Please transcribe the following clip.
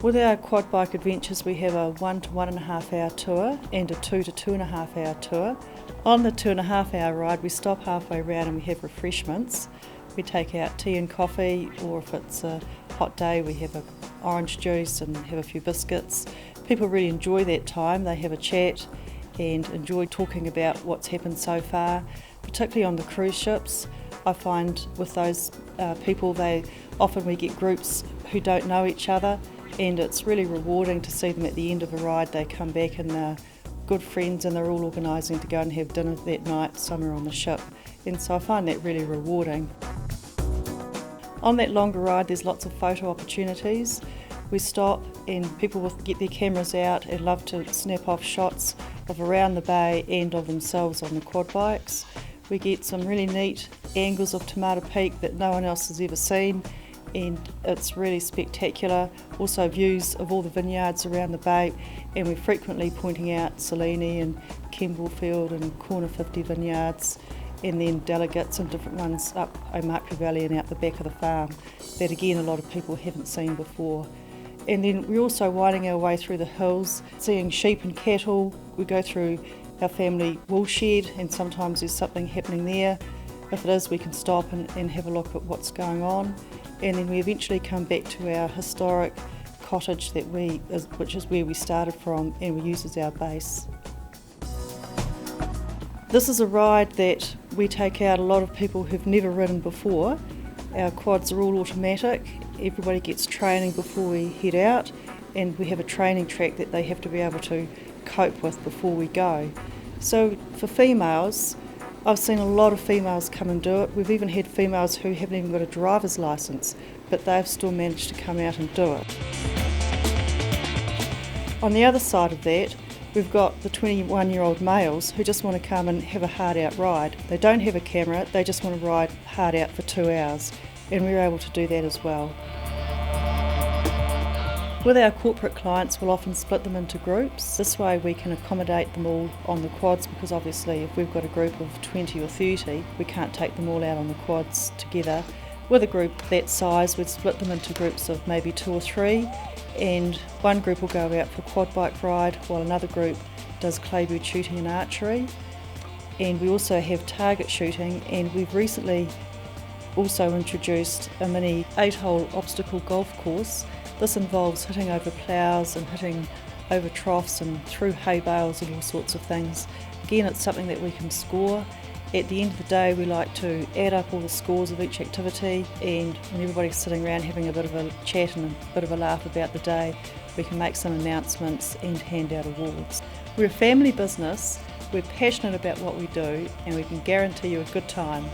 With our quad bike adventures, we have a 1 to 1.5 hour tour and a 2 to 2.5 hour tour. On the 2.5 hour ride, we stop halfway around and we have refreshments. We take out tea and coffee, or if it's a hot day, we have an orange juice and have a few biscuits. People really enjoy that time. They have a chat and enjoy talking about what's happened so far, particularly on the cruise ships. I find with those people, we get groups who don't know each other, and it's really rewarding to see them at the end of a ride. They come back and they're good friends and they're all organising to go and have dinner that night somewhere on the ship, and so I find that really rewarding. On that longer ride, there's lots of photo opportunities. We stop and people will get their cameras out and love to snap off shots of around the bay and of themselves on the quad bikes. We get some really neat angles of Tomato Peak that no one else has ever seen, and it's really spectacular. Also views of all the vineyards around the bay, and we're frequently pointing out Selene and Campbellfield and Corner 50 vineyards, and then delegates and different ones up Ohiti Valley and out the back of the farm that again a lot of people haven't seen before. And then we're also winding our way through the hills, seeing sheep and cattle. We go through our family wool shed and sometimes there's something happening there. If it is, we can stop and have a look at what's going on. And then we eventually come back to our historic cottage which is where we started from, and we use as our base. This is a ride that we take out a lot of people who've never ridden before. Our quads are all automatic. Everybody gets training before we head out, and we have a training track that they have to be able to cope with before we go. So for females, I've seen a lot of females come and do it. We've even had females who haven't even got a driver's licence, but they've still managed to come out and do it. On the other side of that, we've got the 21-year-old males who just want to come and have a hard-out ride. They don't have a camera, they just want to ride hard out for 2 hours, and we're able to do that as well. With our corporate clients, we'll often split them into groups. This way we can accommodate them all on the quads, because obviously if we've got a group of 20 or 30, we can't take them all out on the quads together. With a group that size, we'd split them into groups of maybe 2 or 3, and one group will go out for a quad bike ride while another group does claybird shooting and archery. And we also have target shooting, and we've recently also introduced a mini 8-hole obstacle golf course. This involves hitting over ploughs and hitting over troughs and through hay bales and all sorts of things. Again, it's something that we can score. At the end of the day, we like to add up all the scores of each activity, and when everybody's sitting around having a bit of a chat and a bit of a laugh about the day, we can make some announcements and hand out awards. We're a family business, we're passionate about what we do, and we can guarantee you a good time.